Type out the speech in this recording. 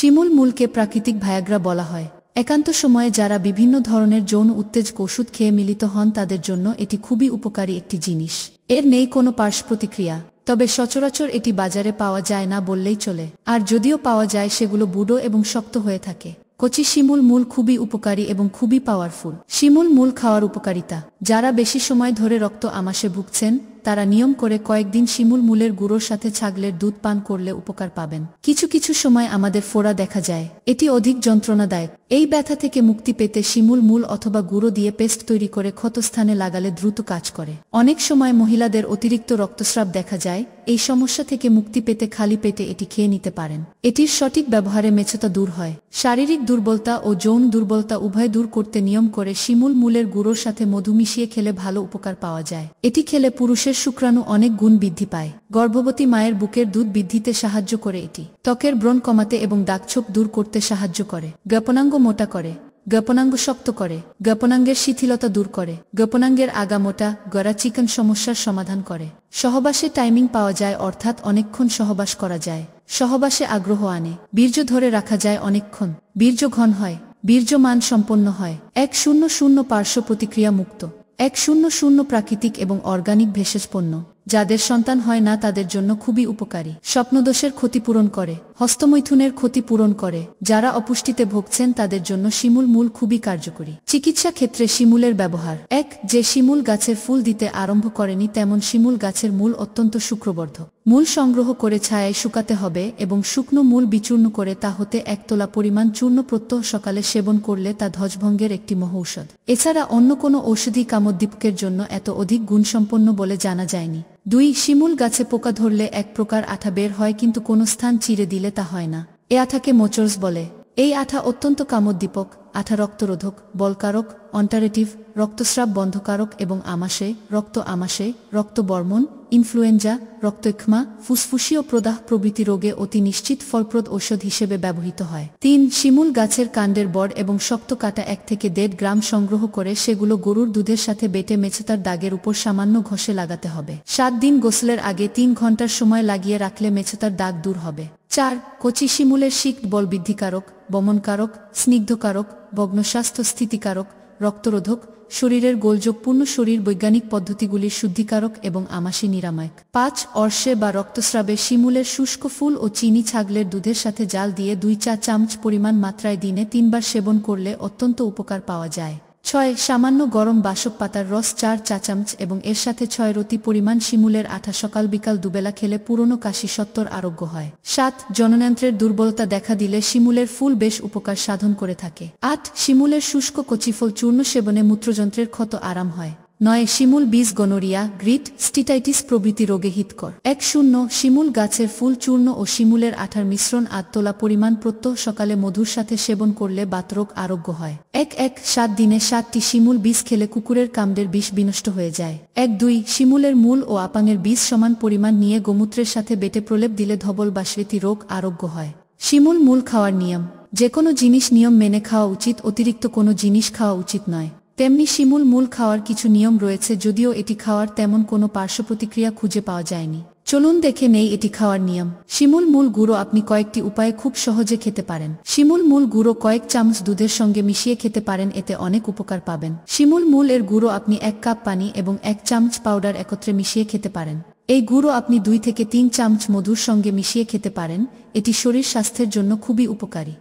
শিমুল মূলকে প্রাকৃতিক ভায়াগ্রা বলা হয়। একান্ত সময়ে যারা বিভিন্ন ধরনের যৌন উত্তেজক ওষুধ খেয়ে মিলিত হন তাদের জন্য এটি খুবই উপকারী একটি জিনিস। এর নেই কোনো পার্শ্ব প্রতিক্রিয়া, তবে সচরাচর এটি বাজারে পাওয়া যায় না বললেই চলে। আর যদিও পাওয়া যায় সেগুলো বুড়ো এবং শক্ত হয়ে থাকে। কচি শিমুল মূল খুবই উপকারী এবং খুবই পাওয়ারফুল। শিমুল মূল খাওয়ার উপকারিতা। যারা বেশি সময় ধরে রক্ত আমাশে ভুগছেন তারা নিয়ম করে কয়েকদিন শিমুল মূলের গুঁড়োর সাথে ছাগলের দুধ পান করলে উপকার পাবেন। কিছু কিছু সময় আমাদের ফোড়া দেখা যায়, এটি অধিক যন্ত্রণাদায়ক। এই ব্যথা থেকে মুক্তি পেতে শিমুল মূল অথবা গুঁড়ো দিয়ে পেস্ট তৈরি করে ক্ষতস্থানে লাগালে দ্রুত কাজ করে। অনেক সময় মহিলাদের অতিরিক্ত রক্তস্রাব দেখা যায়, এই সমস্যা থেকে মুক্তি পেতে খালি পেটে এটি খেয়ে নিতে পারেন। এটির সঠিক ব্যবহারে মেছতা দূর হয়। শারীরিক দুর্বলতা ও যৌন দুর্বলতা উভয় দূর করতে নিয়ম করে শিমুল মূলের গুঁড়োর সাথে মধু মিশিয়ে খেলে ভালো উপকার পাওয়া যায়। এটি খেলে পুরুষের শুক্রাণু অনেক গুণ বৃদ্ধি পায়। গর্ভবতী মায়ের বুকের দুধ বৃদ্ধিতে সাহায্য করে এটি। ত্বকের ব্রণ কমাতে এবং দাগছোপ দূর করতে সাহায্য করে। জ্ঞাপনাঙ্গ মোটা করে, জ্ঞাপনাঙ্গ শক্ত করে, জ্ঞাপনাঙ্গের শিথিলতা দূর করে, জ্ঞাপনাঙ্গের আগা মোটা গড়া চিকন সমস্যার সমাধান করে। সহবাসে টাইমিং পাওয়া যায়, অর্থাৎ অনেকক্ষণ সহবাস করা যায়। সহবাসে আগ্রহ আনে। বীর্য ধরে রাখা যায় অনেকক্ষণ। বীর্য ঘন হয়। বীর্য মান সম্পন্ন হয়। 100 পার্শ্ব প্রতিক্রিয়া মুক্ত। 100 প্রাকৃতিক এবং অর্গানিক ভেষজ পণ্য। যাদের সন্তান হয় না তাদের জন্য খুবই উপকারী। স্বপ্নদোষের ক্ষতিপূরণ করে। হস্তমৈথুনের ক্ষতিপূরণ করে। যারা অপুষ্টিতে ভুগছেন তাদের জন্য শিমুল মূল খুবই কার্যকরী। চিকিৎসা ক্ষেত্রে শিমুলের ব্যবহার। যে শিমুল গাছের ফুল দিতে আরম্ভ করেনি তেমন শিমুল গাছের মূল অত্যন্ত শুক্রবর্ধক। মূল সংগ্রহ করে ছায়ায় শুকাতে হবে এবং শুকনো মূল বিচূর্ণ করে তা হতে 1 তোলা পরিমাণ চূর্ণ প্রত্যহ সকালে সেবন করলে তা ধ্বজভঙ্গের একটি মহৌষধ। এছাড়া অন্য কোনো ঔষধি কামোদ্দীপকের জন্য এত অধিক গুণসম্পন্ন বলে জানা যায়নি। 2 শিমুল গাছে পোকা ধরলে এক প্রকার আঠা বের হয়, কিন্তু কোনো স্থান চিরে দিলে তা হয় না। এ আঠাকে মোচর্স বলে। এই আঠা অত্যন্ত কামোদ্দীপক। আঠা রক্তরোধক, বলকারক, অন্টারেটিভ, রক্তস্রাব বন্ধকারক এবং আমাশয়, রক্ত আমাশয়, রক্তবর্মণ, ইনফ্লুয়েঞ্জা, রক্তক্ষমা, ফুসফুসীয় প্রদাহ প্রভৃতি রোগে অতি নিশ্চিত ফলপ্রদ ঔষধ হিসেবে ব্যবহৃত হয়। 3 শিমুল গাছের কাণ্ডের বড় এবং শক্ত কাটা 1 থেকে 1.5 গ্রাম সংগ্রহ করে সেগুলো গরুর দুধের সাথে বেটে মেছতার দাগের উপর সামান্য ঘষে লাগাতে হবে। 7 দিন গোসলের আগে 3 ঘন্টার সময় লাগিয়ে রাখলে মেছতার দাগ দূর হবে। 4 কচি শিমুলের শিক বল বৃদ্ধিকারক, বমনকারক, স্নিগ্ধকারক, ভগ্নস্বাস্থ্য স্থিতিকারক, রক্তরোধক, শরীরের গোলযোগপূর্ণ শরীর বৈজ্ঞানিক পদ্ধতিগুলির শুদ্ধিকারক এবং আমাশয় নিরাময়ক। 5 অর্শে বা রক্তস্রাবে শিমুলের শুষ্ক ফুল ও চিনি ছাগলের দুধের সাথে জাল দিয়ে 2 চা চামচ পরিমাণ মাত্রায় দিনে 3 বার সেবন করলে অত্যন্ত উপকার পাওয়া যায়। 6 সামান্য গরম বাসক পাতার রস 4 চা চামচ এবং এর সাথে 6 রতি পরিমাণ শিমুলের আঠা সকাল বিকাল দুবেলা খেলে পুরনো কাশি সত্বর আরোগ্য হয়। 7 জননেন্দ্রের দুর্বলতা দেখা দিলে শিমুলের ফুল বেশ উপকার সাধন করে থাকে। 8 শিমুলের শুষ্ক কচিফল চূর্ণ সেবনে মূত্রযন্ত্রের ক্ষত আরাম হয়। 9 শিমুল বীজ গনোরিয়া, গ্রিট, স্টিটাইটিস প্রভৃতি রোগে হিতকর। 10 শিমুল গাছের ফুল চূর্ণ ও শিমুলের আঠার মিশ্রণ 8 তোলা পরিমাণ প্রত্যহ সকালে মধুর সাথে সেবন করলে বাতরোগ আরোগ্য হয়। 7 দিনে 7টি শিমুল বীজ খেলে কুকুরের কামড়ের বিষ বিনষ্ট হয়ে যায়। 2 শিমুলের মূল ও আপাঙের বীজ সমান পরিমাণ নিয়ে গোমূত্রের সাথে বেটে প্রলেপ দিলে ধবল বা স্মৃতি রোগ আরোগ্য হয়। শিমুল মূল খাওয়ার নিয়ম। যে কোনো জিনিস নিয়ম মেনে খাওয়া উচিত, অতিরিক্ত কোনো জিনিস খাওয়া উচিত নয়। তেমনি শিমুল মূল খাওয়ার কিছু নিয়ম রয়েছে, যদিও এটি খাওয়ার তেমন কোনো পার্শ্ব প্রতিক্রিয়া খুঁজে পাওয়া যায়নি। চলুন দেখে নেই এটি খাওয়ার নিয়ম। শিমুল মূল গুঁড়ো আপনি কয়েকটি উপায়ে খুব সহজে খেতে পারেন। শিমুল মূল গুঁড়ো কয়েক চামচ দুধের সঙ্গে মিশিয়ে খেতে পারেন, এতে অনেক উপকার পাবেন। শিমুল মূল এর গুঁড়ো আপনি 1 কাপ পানি এবং 1 চামচ পাউডার একত্রে মিশিয়ে খেতে পারেন। এই গুঁড়ো আপনি 2 থেকে 3 চামচ মধুর সঙ্গে মিশিয়ে খেতে পারেন। এটি শরীর স্বাস্থ্যের জন্য খুবই উপকারী।